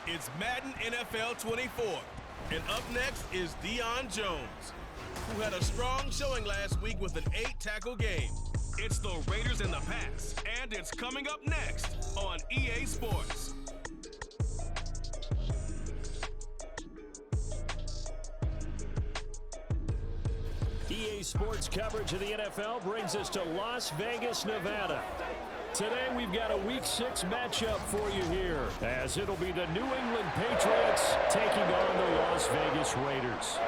It's Madden NFL 24. And up next is Deion Jones, who had a strong showing last week with an 8-tackle game. It's the Raiders in the Pass, and it's coming up next on EA Sports. EA Sports coverage of the NFL brings us to Las Vegas, Nevada. Today we've got a Week 6 matchup for you here, as it'll be the New England Patriots taking on the Las Vegas Raiders.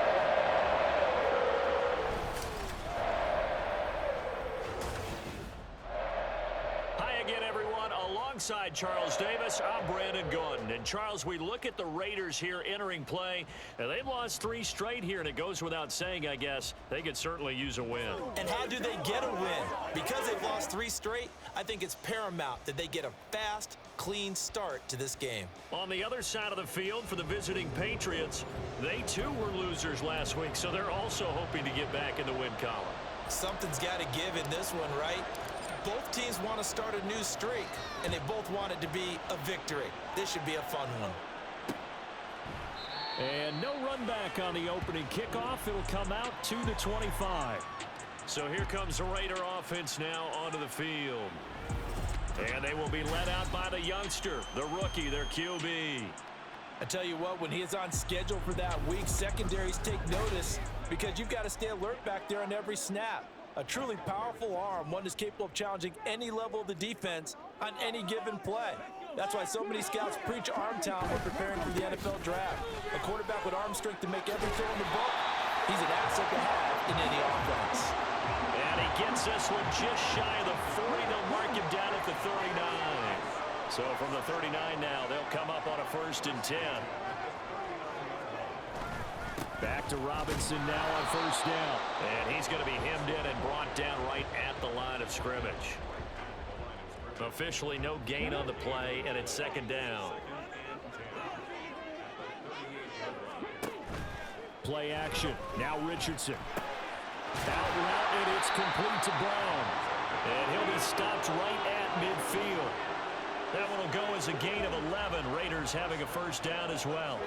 Alongside Charles Davis, I'm Brandon Gordon. And Charles, we look at the Raiders here entering play, and they've lost 3 straight here, and it goes without saying, I guess, they could certainly use a win. And how do they get a win? Because they've lost 3 straight, I think it's paramount that they get a fast, clean start to this game. On the other side of the field for the visiting Patriots, they too were losers last week, so they're also hoping to get back in the win column. Something's got to give in this one, right? Both teams want to start a new streak, and they both want it to be a victory. This should be a fun one. And no run back on the opening kickoff. It'll come out to the 25. So here comes the Raider offense now onto the field. And they will be led out by the youngster, the rookie, their QB. I tell you what, when he is on schedule for that week, secondaries take notice because you've got to stay alert back there on every snap. A truly powerful arm, one that's capable of challenging any level of the defense on any given play. That's why so many scouts preach arm talent when preparing for the NFL draft. A quarterback with arm strength to make every throw in the book, he's an asset to have in any offense. And he gets this one just shy of the 40. They'll mark him down at the 39. So from the 39 now, they'll come up on a 1st and 10. Back to Robinson now on 1st down. And he's going to be hemmed in and brought down right at the line of scrimmage. Officially no gain on the play, and it's 2nd down. Play action. Now Richardson. Out route, and it's complete to Brown. And he'll be stopped right at midfield. That one will go as a gain of 11. Raiders having a 1st down as well.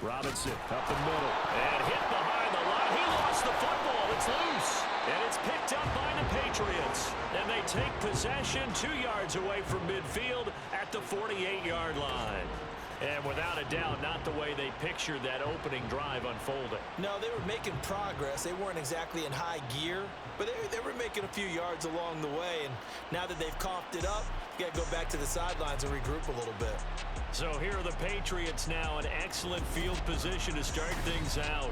Robinson up the middle and hit behind the line. He lost the football. It's loose. And it's picked up by the Patriots. And they take possession 2 yards away from midfield at the 48-yard line. And without a doubt, not the way they pictured that opening drive unfolding. No, they were making progress. They weren't exactly in high gear, but they were making a few yards along the way. And now that they've coughed it up, you got to go back to the sidelines and regroup a little bit. So here are the Patriots now in excellent field position to start things out.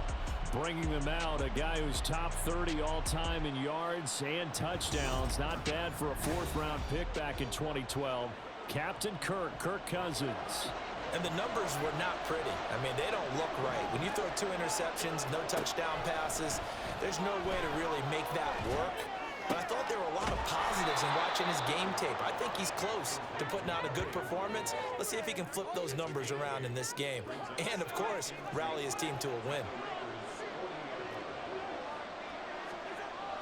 Bringing them out, a guy who's top 30 all-time in yards and touchdowns. Not bad for a 4th-round pick back in 2012. Captain Kirk Cousins. And the numbers were not pretty. I mean, they don't look right. When you throw 2 interceptions, no touchdown passes, there's no way to really make that work. But I thought there were a lot of positives in watching his game tape. I think he's close to putting out a good performance. Let's see if he can flip those numbers around in this game. And, of course, rally his team to a win.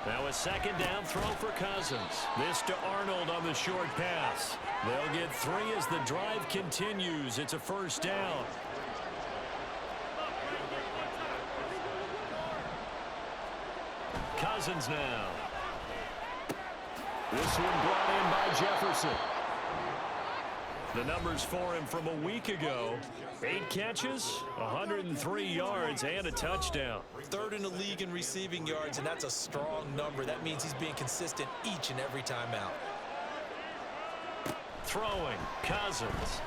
Now a 2nd down throw for Cousins. This to Arnold on the short pass. They'll get 3 as the drive continues. It's a 1st down. Cousins now. This one brought in by Jefferson. The numbers for him from a week ago. 8 catches, 103 yards, and a touchdown. 3rd in the league in receiving yards, and that's a strong number. That means he's being consistent each and every time out. Throwing, Cousins.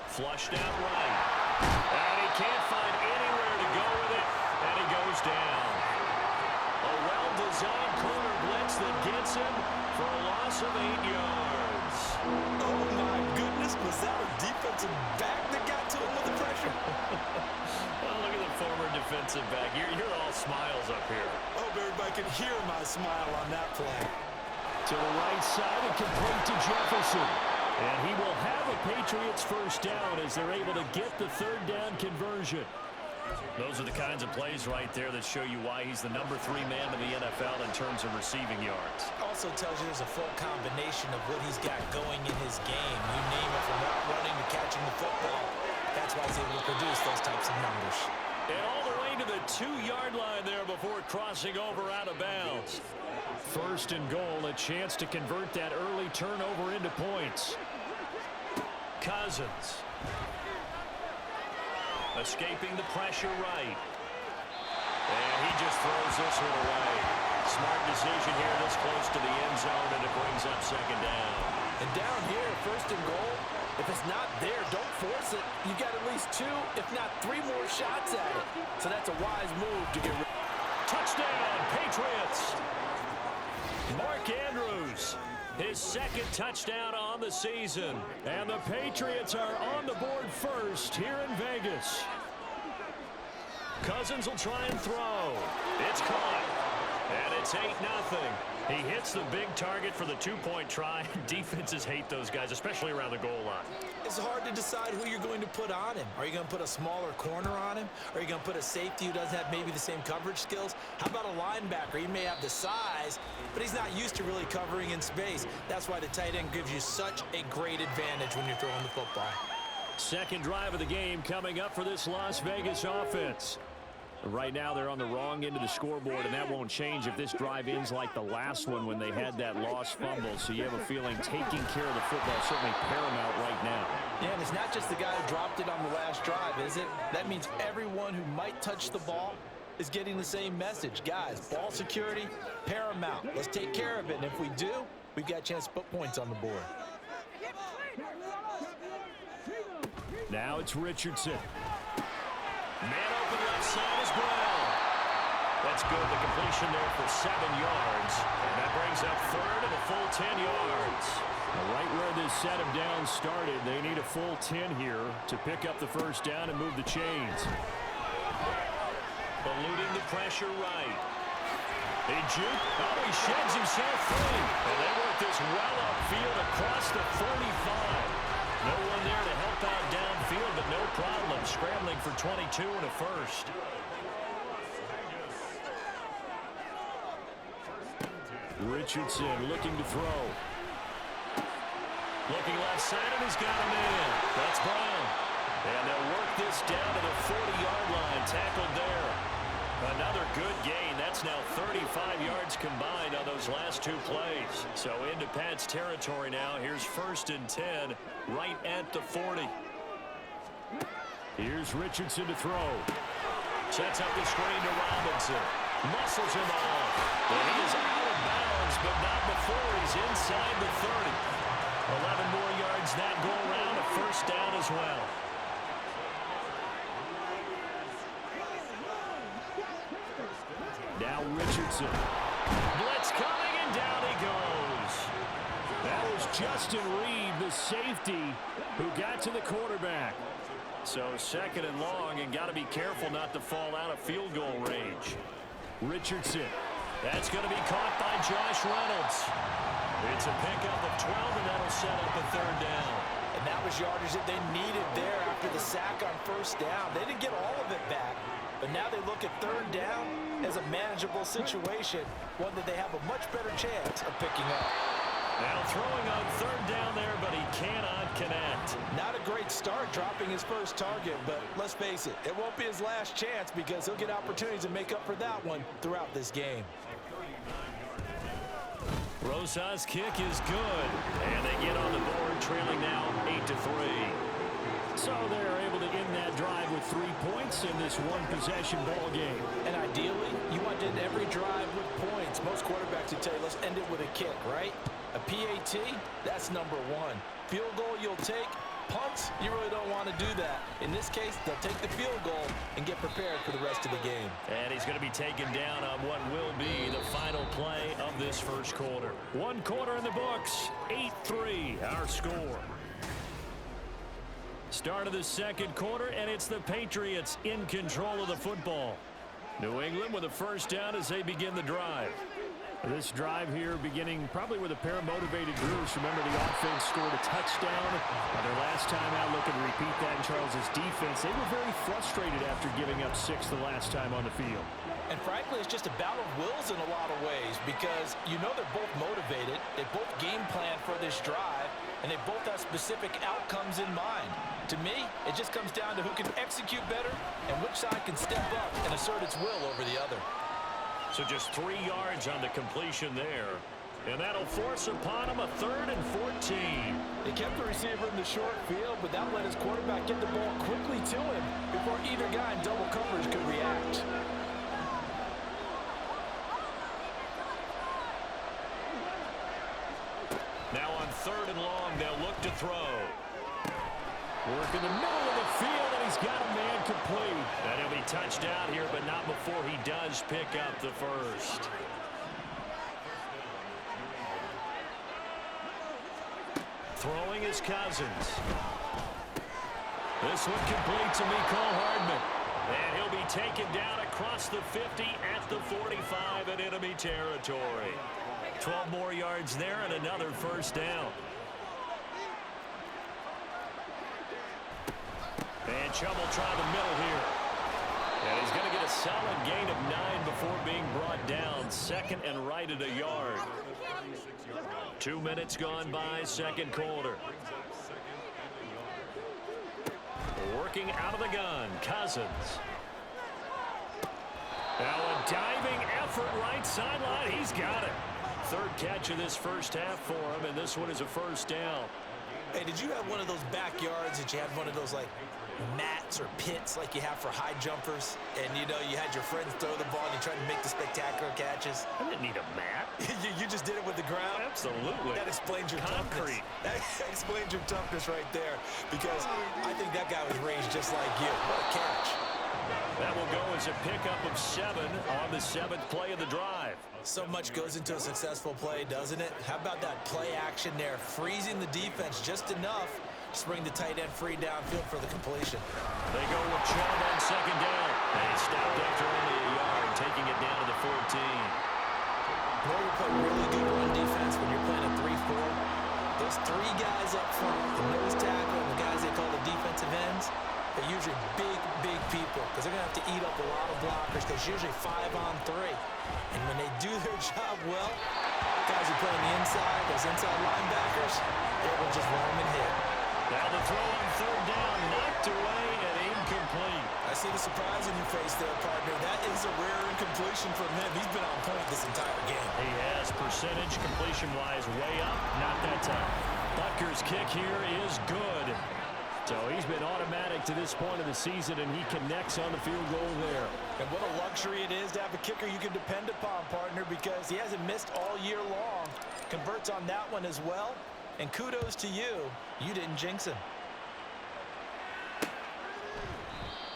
Flushed out right. And he can't find anywhere to go with it, and he goes down. A well-designed corner blitz that gets him for a loss of 8 yards. Oh, my goodness. Was that a defensive back that got to him with the pressure? Well, look at the former defensive back. You're all smiles up here. I hope everybody can hear my smile on that play. To the right side and complete to Jefferson. And he will have a Patriots 1st down as they're able to get the 3rd down conversion. Those are the kinds of plays right there that show you why he's the number 3 man in the NFL in terms of receiving yards. Also tells you there's a full combination of what he's got going in his game. You name it, from route running to catching the football. That's why he's able to produce those types of numbers. And all the way to the 2-yard line there before crossing over out of bounds. First and goal, a chance to convert that early turnover into points. Cousins. Escaping the pressure right. And he just throws this one away. Smart decision here this close to the end zone, and it brings up second down. And down here, first and goal, if it's not there, don't force it. You got at least 2, if not 3 more shots at it. So that's a wise move to get rid of. Touchdown, Patriots. Mark Andrews, his second touchdown on the season. And the Patriots are on the board first here in Vegas. Cousins will try and throw. It's caught. And it's 8-0. He hits the big target for the 2-point try. Defenses hate those guys, especially around the goal line. It's hard to decide who you're going to put on him. Are you going to put a smaller corner on him? Or are you going to put a safety who doesn't have maybe the same coverage skills? How about a linebacker? He may have the size, but he's not used to really covering in space. That's why the tight end gives you such a great advantage when you're throwing the football. Second drive of the game coming up for this Las Vegas offense. Right now, they're on the wrong end of the scoreboard, and that won't change if this drive ends like the last one when they had that lost fumble. So you have a feeling taking care of the football is certainly paramount right now. Yeah, and it's not just the guy who dropped it on the last drive, is it? That means everyone who might touch the ball is getting the same message. Guys, ball security, paramount. Let's take care of it, and if we do, we've got a chance to put points on the board. Now it's Richardson. Man open left side is Brown. That's good. The completion there for 7 yards. And that brings up third and a full 10 yards. Right where this set of downs started, they need a full 10 here to pick up the first down and move the chains. Eluding the pressure right. He juke. Oh, he sheds himself free. And they work this well upfield across the 45. No one there to help out downfield, but no problem. Scrambling for 22 and a first. Richardson looking to throw. Looking left side, and he's got him in. That's Brown. And they'll work this down to the 40-yard line. Tackled there. Another good gain. That's now 35 yards combined on those last 2 plays. So into Pat's territory now. Here's first and 10 right at the 40. Here's Richardson to throw. Sets up the screen to Robinson. Muscles him off. And he is out of bounds, but not before he's inside the 30. 11 more yards that go around. A first down as well. Now Richardson. Blitz coming, and down he goes. That was Justin Reed, the safety, who got to the quarterback. So second and long, and got to be careful not to fall out of field goal range. Richardson. That's going to be caught by Josh Reynolds. It's a pickup of 12, and that'll set up a third down. And that was yardage that they needed there after the sack on first down. They didn't get all of it back, but now they look at third down as a manageable situation, one that they have a much better chance of picking up. Now throwing on third down there, but he cannot connect. Not a great start dropping his first target, but let's face it, it won't be his last chance because he'll get opportunities to make up for that one throughout this game. Rosas' kick is good, and they get on the board, trailing now 8-3. So they're able to end that drive with 3 points in this one-possession ball game. And ideally, you want to end every drive with points. Most quarterbacks would tell you, let's end it with a kick, right? A PAT, that's number 1. Field goal you'll take. Punts, you really don't want to do that. In this case, they'll take the field goal and get prepared for the rest of the game. And he's going to be taken down on what will be the final play of this first quarter. 1 quarter in the books, 8-3 our score. Start of the second quarter, and it's the Patriots in control of the football. New England with a first down as they begin the drive. This drive here beginning probably with a pair of motivated groups. Remember, the offense scored a touchdown. Their last time out, looking to repeat that in Charles's defense. They were very frustrated after giving up 6 the last time on the field. And frankly, it's just a battle of wills in a lot of ways because you know they're both motivated. They both game plan for this drive, and they both have specific outcomes in mind. To me, it just comes down to who can execute better and which side can step up and assert its will over the other. So just 3 yards on the completion there. And that'll force upon him a 3rd and 14. They kept the receiver in the short field, but that let his quarterback get the ball quickly to him before either guy in double coverage could react. Now on 3rd and long, they'll look to throw. Work in the middle of the field, and he's got a man complete. And he'll be touched out here, but not before he does pick up the first. Throwing is Cousins. This one complete to Mecole Hardman. And he'll be taken down across the 50 at the 45 in enemy territory. 12 more yards there and another first down. And Chubb will try the middle here. And he's going to get a solid gain of 9 before being brought down. 2nd and right at a yard. 2 minutes gone by, second quarter. Working out of the gun, Cousins. Now a diving effort right sideline. He's got it. 3rd catch of this first half for him, and this one is a first down. Hey, did you have one of those backyards that you had one of those, like, mats or pits like you have for high jumpers? And, you know, you had your friends throw the ball and you tried to make the spectacular catches? I didn't need a mat. you just did it with the ground? Absolutely. That explains your concrete. Toughness. That explains your toughness right there. Because I think that guy was raised just like you. What a catch. That will go as a pickup of 7 on the 7th play of the drive. So much goes into a successful play, doesn't it? How about that play action there, freezing the defense just enough to bring the tight end free downfield for the completion. They go with Chubb on 2nd down. And he stopped after only a yard, taking it down to the 14. You know, you play really good run defense when you're playing a 3-4. Those 3 guys up front, the nose tackle and the guys they call the defensive ends, they're usually big people because they're going to have to eat up a lot of blockers because usually 5-on-3. And when they do their job well, guys who play on the inside, those inside linebackers, they will just run them and hit. Now the throw on 3rd down, knocked away and incomplete. I see the surprise in your face there, partner. That is a rare incompletion from him. He's been on point this entire game. He has. Percentage completion-wise way up. Not that time. Butker's kick here is good. So he's been automatic to this point of the season, and he connects on the field goal there. And what a luxury it is to have a kicker you can depend upon, partner, because he hasn't missed all year long. Converts on that one as well. And kudos to you. You didn't jinx him.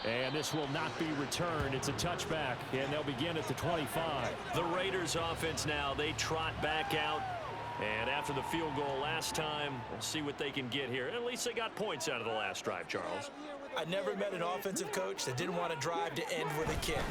And this will not be returned. It's a touchback, and they'll begin at the 25. The Raiders offense now, they trot back out. And after the field goal last time, we'll see what they can get here. At least they got points out of the last drive, Charles. I never met an offensive coach that didn't want to drive to end with a kick.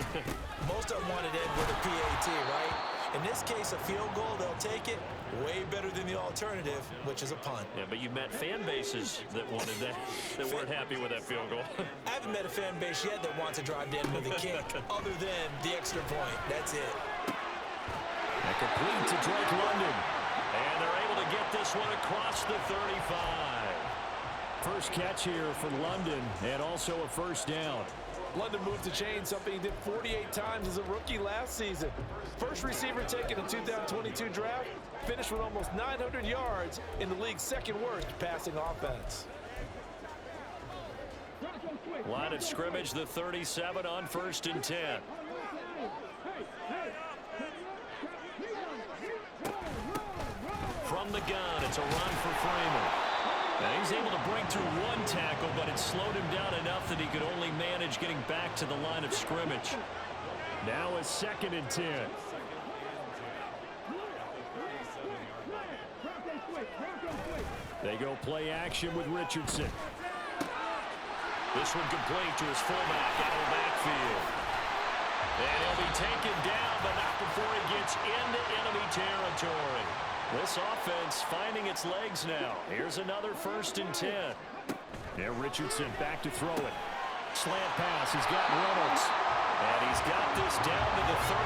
Most of them wanted to end with a PAT, right? In this case, a field goal, they'll take it. Way better than the alternative, which is a punt. Yeah, but you met fan bases that wanted that, that weren't happy with that field goal. I haven't met a fan base yet that wants to drive to end with a kick, other than the extra point. That's it. That complete to Drake London. And they're able to get this one across the 35. First catch here for London, and also a first down. London moved the chain, something he did 48 times as a rookie last season. First receiver taken in 2022 draft, finished with almost 900 yards in the league's 2nd worst passing offense. Line of scrimmage, the 37 on 1st and 10. From the gun, it's a run for Freeman. Now he's able to break through 1 tackle, but it slowed him down enough that he could only manage getting back to the line of scrimmage. Now a 2nd and 10. They go play action with Richardson. This one complete to his fullback out of the backfield. And he'll be taken down, but not before he gets into enemy territory. This offense finding its legs now. Here's another 1st and 10. Now Richardson back to throw it. Slant pass. He's got Reynolds. And he's got this down to the 35.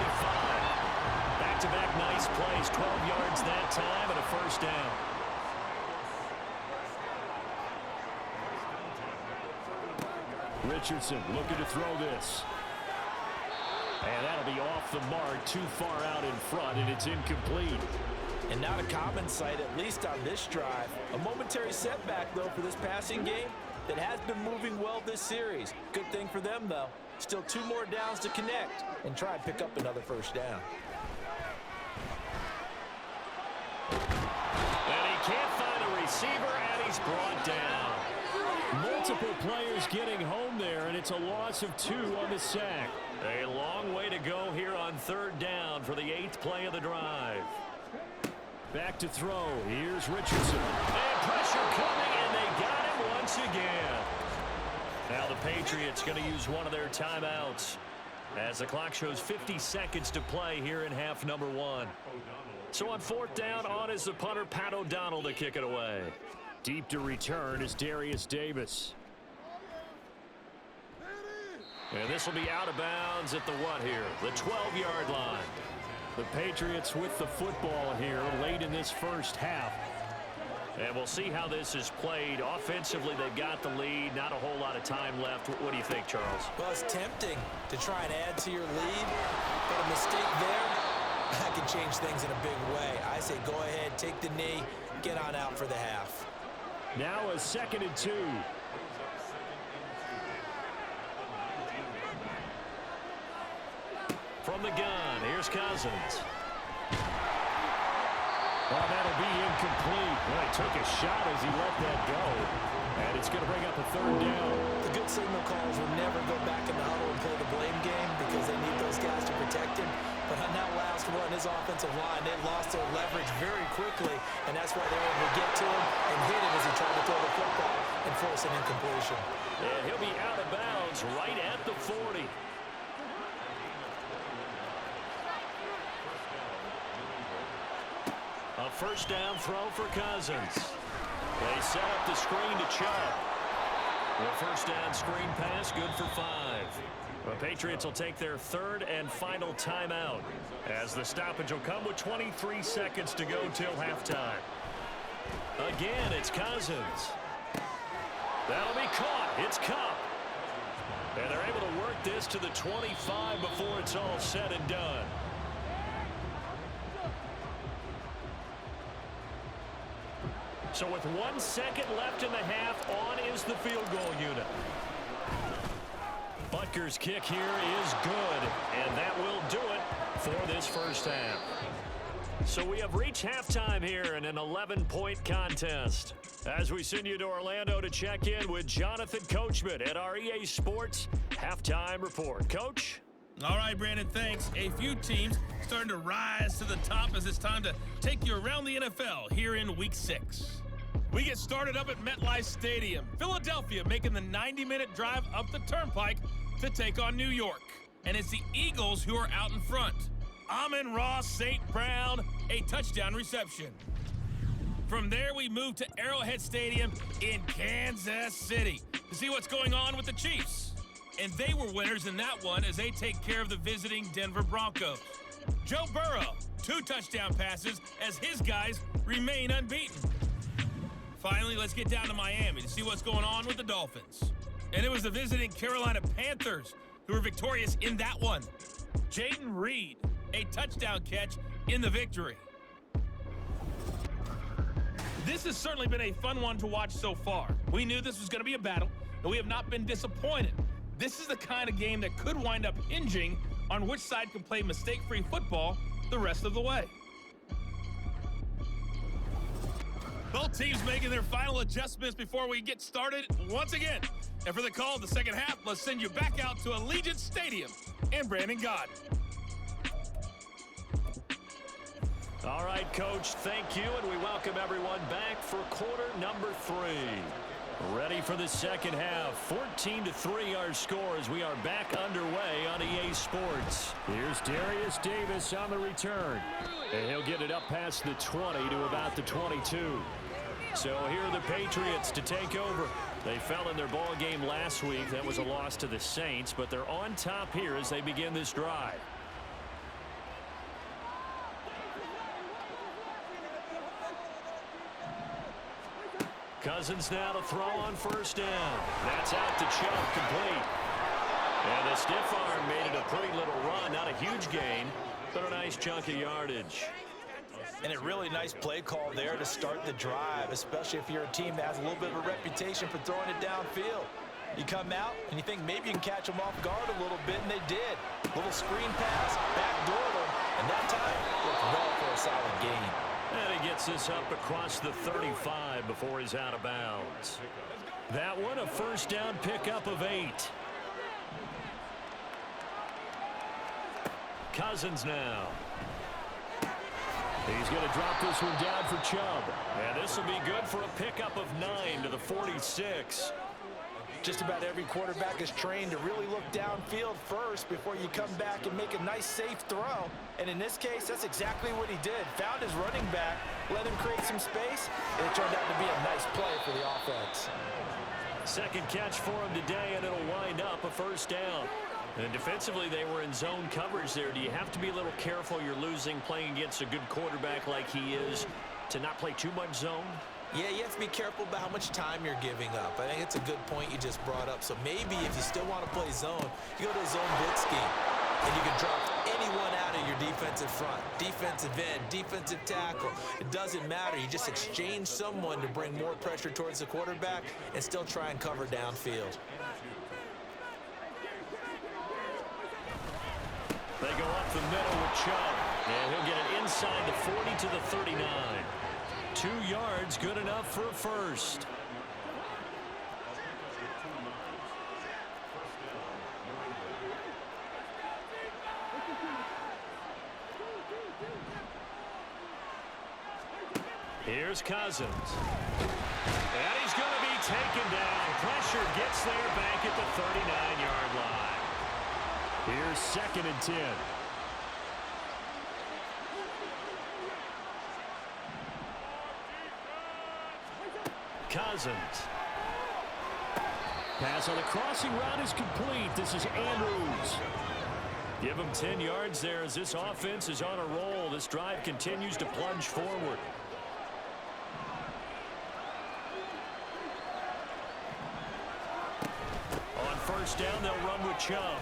Back-to-back nice plays. 12 yards that time and a 1st down. Richardson looking to throw this. And that'll be off the mark, too far out in front, and it's incomplete. And not a common sight, at least on this drive. A momentary setback, though, for this passing game that has been moving well this series. Good thing for them, though. Still 2 more downs to connect and try and pick up another 1st down. And he can't find a receiver, and he's brought down. Multiple players getting home there, and it's a loss of 2 on the sack. A long way to go here on 3rd down for the 8th play of the drive. Back to throw. Here's Richardson. And pressure coming, and they got him once again. Now the Patriots going to use one of their timeouts as the clock shows 50 seconds to play here in half number 1. So on 4th down, on is the punter, Pat O'Donnell, to kick it away. Deep to return is Darius Davis. And this will be out of bounds at the what here? The 12-yard line. The Patriots with the football here late in this 1st half. And we'll see how this is played. Offensively, they've got the lead. Not a whole lot of time left. What do you think, Charles? Well, it's tempting to try and add to your lead, but a mistake there, that can change things in a big way. I say go ahead, take the knee, get on out for the half. Now a 2nd and 2. From the gun, here's Cousins. Well, that'll be incomplete. Well, he took a shot as he let that go. And it's going to bring up a 3rd down. The good signal callers will never go back in the huddle and play the blame game because they need those guys to protect him. But on that last one, his offensive line, they lost their leverage very quickly, and that's why they were able to get to him and hit him as he tried to throw the football and force an incompletion. And he'll be out of bounds right at the 40. A 1st down throw for Cousins. They set up the screen to Chubb. The 1st down screen pass, good for 5. The Patriots will take their 3rd and final timeout as the stoppage will come with 23 seconds to go till halftime. Again, it's Cousins. That'll be caught. It's Cup. And they're able to work this to the 25 before it's all said and done. So with 1 second left in the half, on is the field goal unit. Butker's kick here is good, and that will do it for this 1st half. So we have reached halftime here in an 11-point contest. As we send you to Orlando to check in with Jonathan Coachman at our EA Sports Halftime Report. Coach? All right, Brandon, thanks. A few teams starting to rise to the top as it's time to take you around the NFL here in Week 6. We get started up at MetLife Stadium. Philadelphia making the 90-minute drive up the turnpike to take on New York. And it's the Eagles who are out in front. Amon-Ra St. Brown, a touchdown reception. From there, we move to Arrowhead Stadium in Kansas City to see what's going on with the Chiefs. And they were winners in that one as they take care of the visiting Denver Broncos. Joe Burrow, 2 touchdown passes as his guys remain unbeaten. Finally, let's get down to Miami to see what's going on with the Dolphins. And it was the visiting Carolina Panthers who were victorious in that one. Jaden Reed, a touchdown catch in the victory. This has certainly been a fun one to watch so far. We knew this was going to be a battle, and we have not been disappointed. This is the kind of game that could wind up hinging on which side can play mistake-free football the rest of the way. Both teams making their final adjustments before we get started once again. And for the call of the second half, let's send you back out to Allegiant Stadium and Brandon Gott. All right, Coach, thank you, and we welcome everyone back for quarter number 3. Ready for the second half. 14-3 our score as we are back underway on EA Sports. Here's Darius Davis on the return. And he'll get it up past the 20 to about the 22. So here are the Patriots to take over. They fell in their ball game last week. That was a loss to the Saints, but they're on top here as they begin this drive. Cousins now to throw on first down. That's out to Chubb, complete. And the stiff arm made it a pretty little run. Not a huge gain, but a nice chunk of yardage. And a really nice play call there to start the drive, especially if you're a team that has a little bit of a reputation for throwing it downfield. You come out and you think maybe you can catch them off guard a little bit, and they did. Little screen pass, backdoor them, and that time looked well for a solid gain. And he gets this up across the 35 before he's out of bounds. That one a first down pickup of 8. Cousins now. He's going to drop this one down for Chubb. And this will be good for a pickup of 9 to the 46. Just about every quarterback is trained to really look downfield first before you come back and make a nice, safe throw. And in this case, that's exactly what he did. Found his running back, let him create some space, and it turned out to be a nice play for the offense. Second catch for him today, and it'll wind up a first down. And defensively, they were in zone coverage there. Do you have to be a little careful you're losing playing against a good quarterback like he is to not play too much zone? Yeah, you have to be careful about how much time you're giving up. I think it's a good point you just brought up. So maybe if you still want to play zone, you go to a zone blitz scheme. And you can drop anyone out of your defensive front. Defensive end, defensive tackle. It doesn't matter. You just exchange someone to bring more pressure towards the quarterback and still try and cover downfield. They go up the middle with Chubb. And he'll get it inside the 40 to the 39. 2 yards, good enough for a first. Here's Cousins. And he's going to be taken down. Pressure gets there back at the 39-yard line. Here's 2nd and 10. Cousins. Pass on the crossing route is complete. This is Andrews. Give him 10 yards there as this offense is on a roll. This drive continues to plunge forward. On first down, they'll run with Chubb.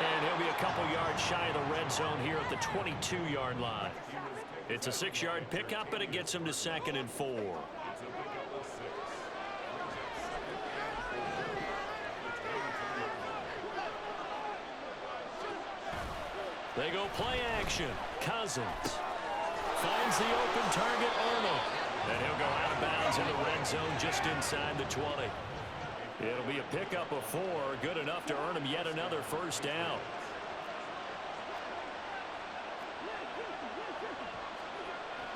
And he'll be a couple yards shy of the red zone here at the 22-yard line. It's a 6-yard pickup, and it gets him to 2nd and 4. They go play action. Cousins finds the open target, Arnold. And he'll go out of bounds in the red zone just inside the 20. It'll be a pickup of 4, good enough to earn him yet another first down.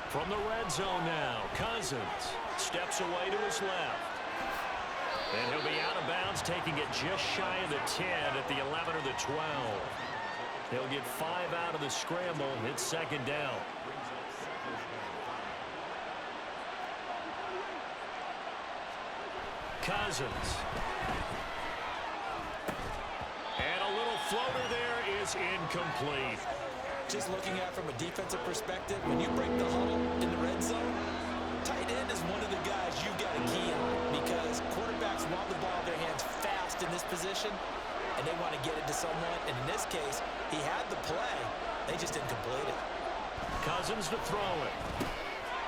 From the red zone now, Cousins steps away to his left. And he'll be out of bounds, taking it just shy of the 10 at the 11 or the 12. He'll get 5 out of the scramble. It's 2nd down. Cousins. And a little floater there is incomplete. Just looking at it from a defensive perspective, when you break the huddle in the red zone, tight end is one of the guys you've got to key on because quarterbacks want the ball in their hands fast in this position, and they want to get it to someone. And in this case, he had the play. They just didn't complete it. Cousins to throw it.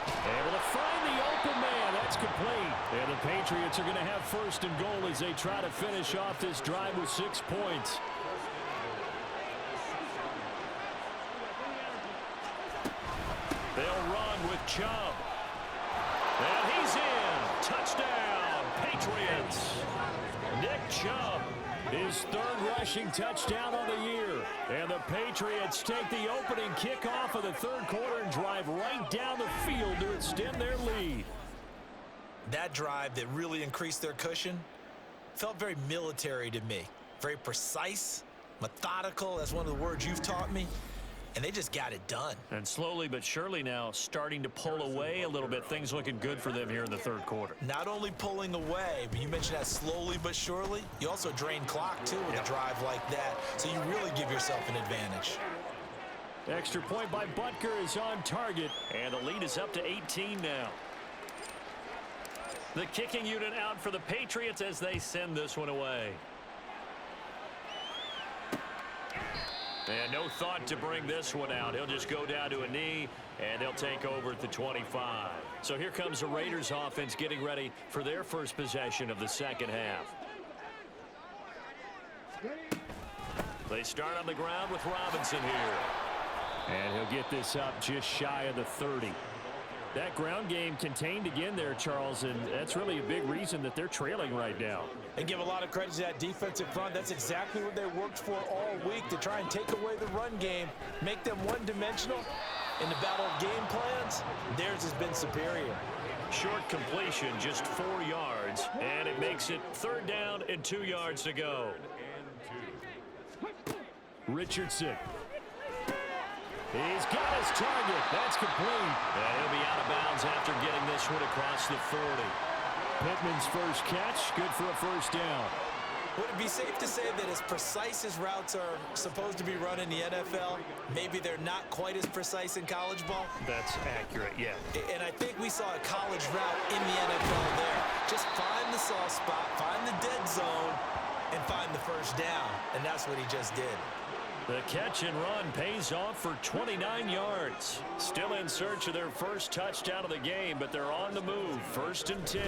Able to find the open man. That's complete. And the Patriots are going to have 1st and goal as they try to finish off this drive with 6 points. They'll run with Chubb. And he's in. Touchdown, Patriots. Nick Chubb, his 3rd rushing touchdown of the year. And the Patriots take the opening kickoff of the 3rd quarter and drive right down the field to extend their lead. That that drive that really increased their cushion felt very military to me. Very precise, methodical. That's one of the words you've taught me. And they just got it done. And slowly but surely now starting to pull away a little bit. Things looking good for them here in the third quarter. Not only pulling away, but you mentioned that slowly but surely. You also drain clock, too, with a drive like that. So you really give yourself an advantage. Extra point by Butker is on target. And the lead is up to 18 now. The kicking unit out for the Patriots as they send this one away. And no thought to bring this one out. He'll just go down to a knee, and they'll take over at the 25. So here comes the Raiders offense getting ready for their first possession of the second half. They start on the ground with Robinson here. And he'll get this up just shy of the 30. That ground game contained again there, Charles, and that's really a big reason that they're trailing right now. And give a lot of credit to that defensive front. That's exactly what they worked for all week, to try and take away the run game, make them one-dimensional. In the battle of game plans, theirs has been superior. Short completion, just 4 yards, and it makes it 3rd down and 2 yards to go. Richardson. He's got his target. That's complete. And he'll be out of bounds after getting this one across the 40. Pittman's first catch, good for a first down. Would it be safe to say that as precise as routes are supposed to be run in the NFL, maybe they're not quite as precise in college ball? That's accurate, yeah. And I think we saw a college route in the NFL there. Just find the soft spot, find the dead zone, and find the first down. And that's what he just did. The catch and run pays off for 29 yards. Still in search of their first touchdown of the game, but they're on the move. 1st and 10.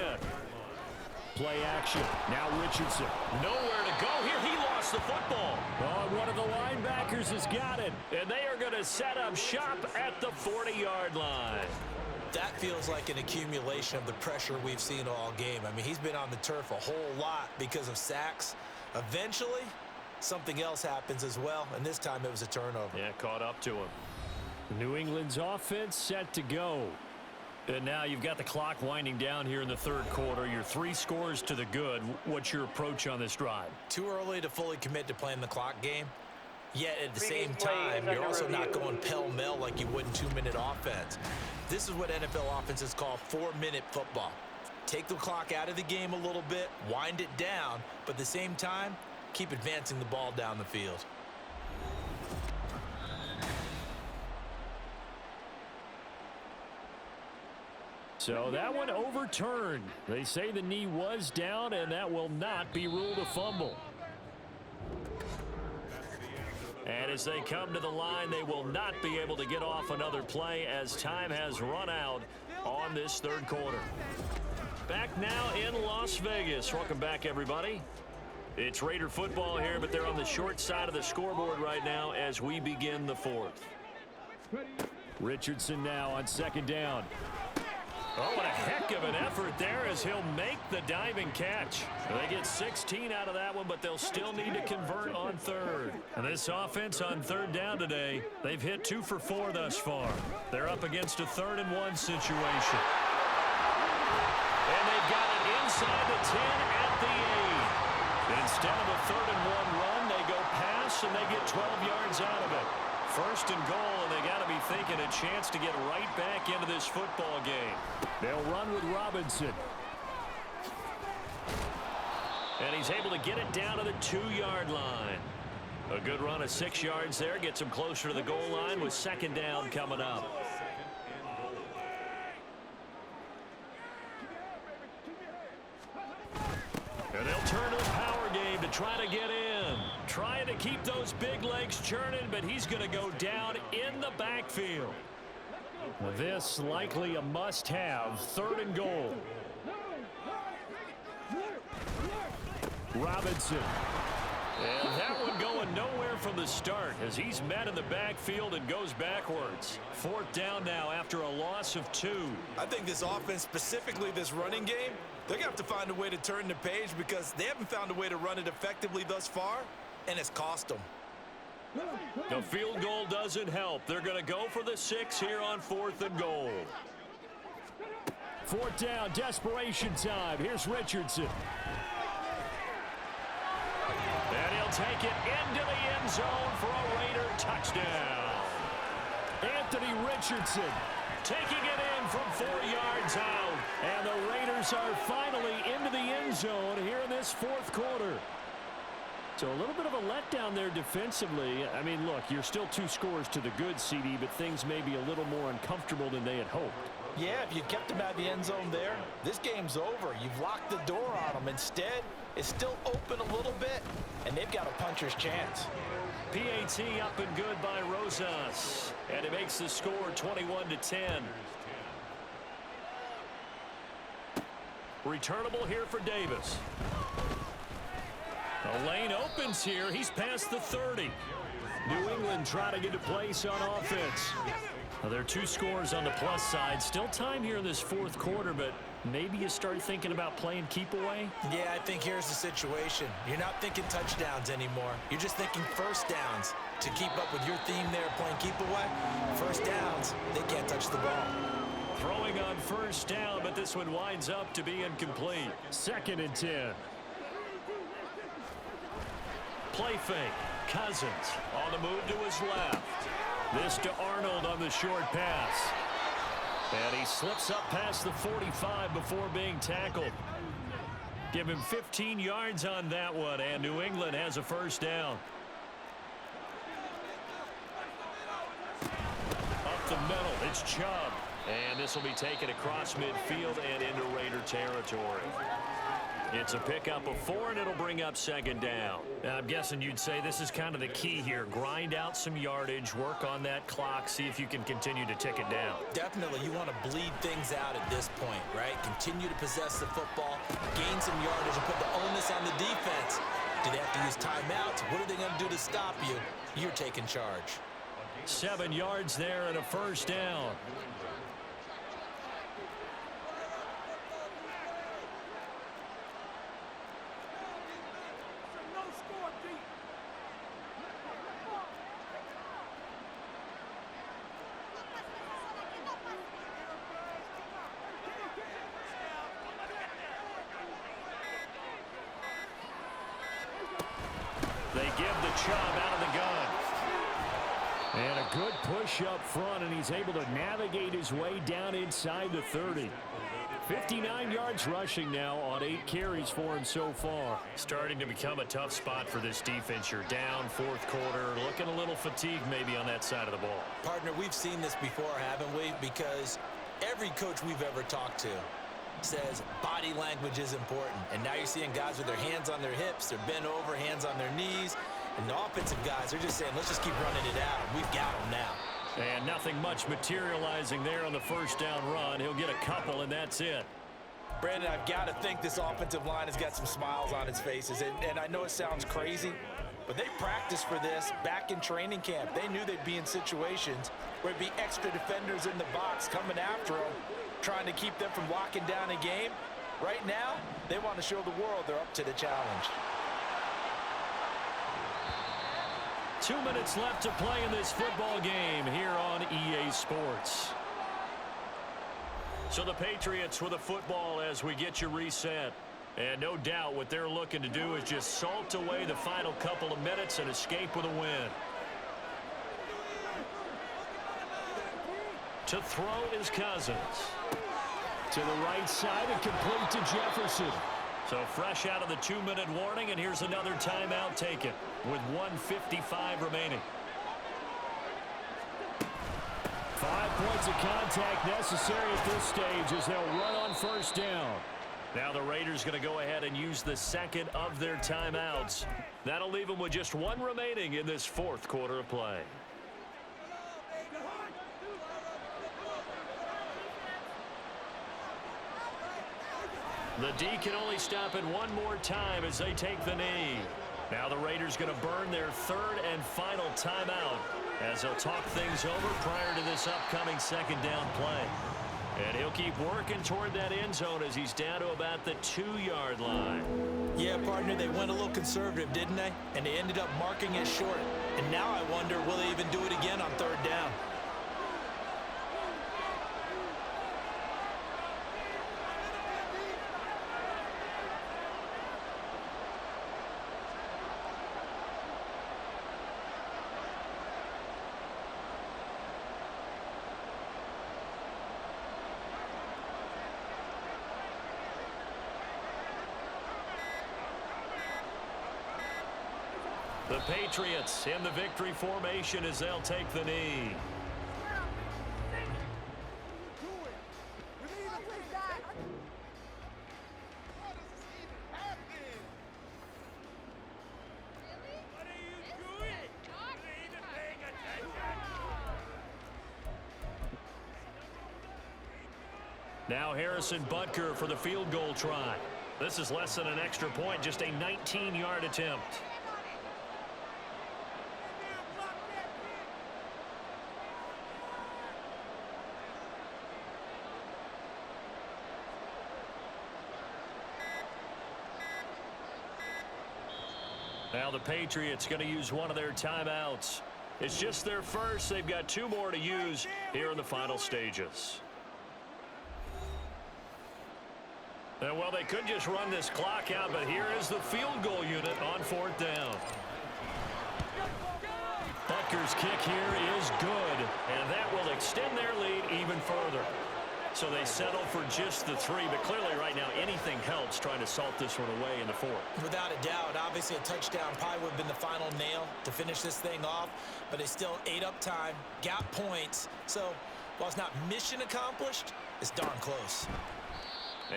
Play action. Now Richardson. Nowhere to go here. He lost the football. Oh, one of the linebackers has got it. And they are going to set up shop at the 40-yard line. That feels like an accumulation of the pressure we've seen all game. I mean, he's been on the turf a whole lot because of sacks. Eventually, something else happens as well, and this time it was a turnover. Yeah, caught up to him. New England's offense set to go. And now you've got the clock winding down here in the third quarter. You're 3 scores to the good. What's your approach on this drive? Too early to fully commit to playing the clock game. Yet at the same time, you're also not going pell-mell like you would in 2-minute offense. This is what NFL offenses call 4-minute football. Take the clock out of the game a little bit, wind it down, but at the same time, keep advancing the ball down the field. So that one overturned. They say the knee was down, and that will not be ruled a fumble. And as they come to the line, they will not be able to get off another play as time has run out on this third quarter. Back now in Las Vegas. Welcome back, everybody. It's Raider football here, but they're on the short side of the scoreboard right now as we begin the fourth. Richardson now on 2nd down. Oh, what a heck of an effort there as he'll make the diving catch. They get 16 out of that one, but they'll still need to convert on 3rd. And this offense on 3rd down today, they've hit 2 for 4 thus far. They're up against a 3rd and 1 situation. And they've got it inside the 10 at the 8. Instead of a 3rd and 1 run, they go pass and they get 12 yards out of it. 1st and goal, and they got to be thinking a chance to get right back into this football game. They'll run with Robinson. And he's able to get it down to the 2-yard line. A good run of 6 yards there gets him closer to the goal line with 2nd down coming up. And they'll turn to the power game to try to get in. Trying to keep those big legs churning, but he's going to go down in the backfield. This likely a must-have. 3rd and goal. Robinson. And that one going nowhere from the start as he's met in the backfield and goes backwards. 4th down now after a loss of 2. I think this offense, specifically this running game, they're going to have to find a way to turn the page because they haven't found a way to run it effectively thus far, and it's cost them. The field goal doesn't help. They're going to go for the 6 here on 4th and goal. 4th down, desperation time. Here's Richardson. And he'll take it into the end zone for a Raider touchdown. Anthony Richardson taking it in from 4 yards out. And the Raiders are finally into the end zone here in this 4th quarter. So a little bit of a letdown there defensively. I mean, look, you're still 2 scores to the good, CD, but things may be a little more uncomfortable than they had hoped. Yeah, if you kept them out of the end zone there, this game's over. You've locked the door on them. Instead, it's still open a little bit, and they've got a puncher's chance. PAT up and good by Rosas, and it makes the score 21-10. Returnable here for Davis. The lane opens here. He's past the 30. New England trying to get a place on offense. Well, there are 2 scores on the plus side. Still time here in this 4th quarter, but maybe you start thinking about playing keep away? Yeah, I think here's the situation. You're not thinking touchdowns anymore. You're just thinking first downs. To keep up with your theme there, playing keep away, first downs, they can't touch the ball. Throwing on first down, but this one winds up to be incomplete. 2nd and 10. Play fake. Cousins on the move to his left. This to Arnold on the short pass. And he slips up past the 45 before being tackled. Give him 15 yards on that one, and New England has a first down. Up the middle, it's Chubb. And this will be taken across midfield and into Raider territory. It's a pickup of 4, and it'll bring up 2nd down. I'm guessing you'd say this is kind of the key here. Grind out some yardage, work on that clock, see if you can continue to tick it down. Definitely, you want to bleed things out at this point, right? Continue to possess the football, gain some yardage, and put the onus on the defense. Do they have to use timeouts? What are they going to do to stop you? You're taking charge. 7 yards there and a first down. They give the Chubb out of the gun. And a good push up front, and he's able to navigate his way down inside the 30. 59 yards rushing now on 8 carries for him so far. Starting to become a tough spot for this defense. You're down 4th quarter, looking a little fatigued maybe on that side of the ball. Partner, we've seen this before, haven't we? Because every coach we've ever talked to says body language is important. And now you're seeing guys with their hands on their hips, they're bent over, hands on their knees. And the offensive guys are just saying, let's just keep running it out. We've got them now. And nothing much materializing there on the first down run. He'll get a couple, and that's it. Brandon, I've got to think this offensive line has got some smiles on its faces. And I know it sounds crazy, but they practiced for this back in training camp. They knew they'd be in situations where it'd be extra defenders in the box coming after them, trying to keep them from locking down a game. Right now, they want to show the world they're up to the challenge. 2 minutes left to play in this football game here on EA Sports. So the Patriots with a football as we get you reset. And no doubt what they're looking to do is just salt away the final couple of minutes and escape with a win. To throw is Cousins. To the right side and complete to Jefferson. So fresh out of the 2-minute warning, and here's another timeout taken with 1:55 remaining. 5 points of contact necessary at this stage as they'll run on first down. Now the Raiders going to go ahead and use the 2nd of their timeouts. That'll leave them with just 1 remaining in this 4th quarter of play. The D can only stop it one more time as they take the knee. Now the Raiders going to burn their 3rd and final timeout as they'll talk things over prior to this upcoming 2nd down play. And he'll keep working toward that end zone as he's down to about the 2-yard line. Yeah, partner, they went a little conservative, didn't they? And they ended up marking it short. And now I wonder, will they even do it again on 3rd down? The Patriots in the victory formation as they'll take the knee. Now Harrison Butker for the field goal try. This is less than an extra point, just a 19-yard attempt. Now the Patriots going to use one of their timeouts. It's just their first. They've got 2 more to use here in the final stages. And well, they could just run this clock out, but here is the field goal unit on 4th down. Butker's kick here is good, and that will extend their lead even further. So they settle for just the 3, but clearly right now anything helps trying to salt this one away in the 4th. Without a doubt, obviously a touchdown probably would have been the final nail to finish this thing off, but they still ate up time, got points. So while it's not mission accomplished, it's darn close.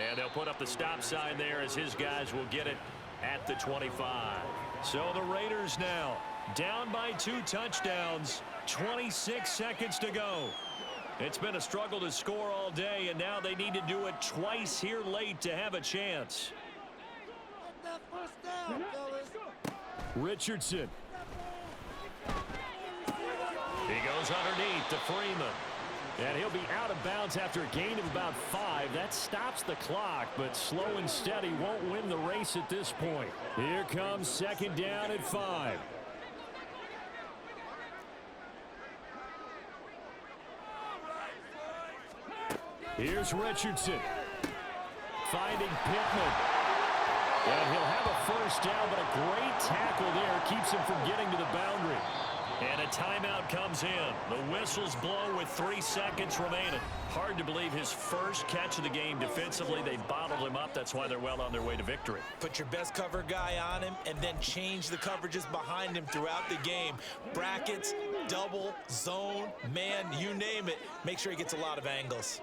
And they'll put up the stop sign there as his guys will get it at the 25. So the Raiders now down by 2 touchdowns, 26 seconds to go. It's been a struggle to score all day, and now they need to do it twice here late to have a chance. Richardson. He goes underneath to Freeman. And he'll be out of bounds after a gain of about 5. That stops the clock, but slow and steady won't win the race at this point. Here comes 2nd down at 5. Here's Richardson. Finding Pittman. And he'll have a 1st down, but a great tackle there keeps him from getting to the boundary. And a timeout comes in. The whistles blow with 3 seconds remaining. Hard to believe his first catch of the game defensively. They bottled him up. That's why they're well on their way to victory. Put your best cover guy on him and then change the coverages behind him throughout the game. Brackets, double, zone, man, you name it. Make sure he gets a lot of angles.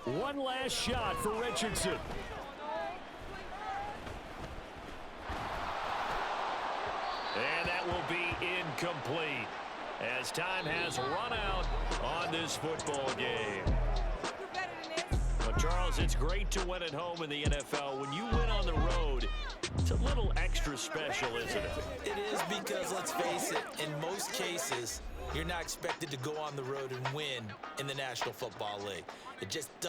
One last shot for Richardson. And that will be incomplete as time has run out on this football game. But Charles, it's great to win at home in the NFL. When you win on the road, it's a little extra special, isn't it? It is, because let's face it, in most cases, you're not expected to go on the road and win in the National Football League. It just doesn't.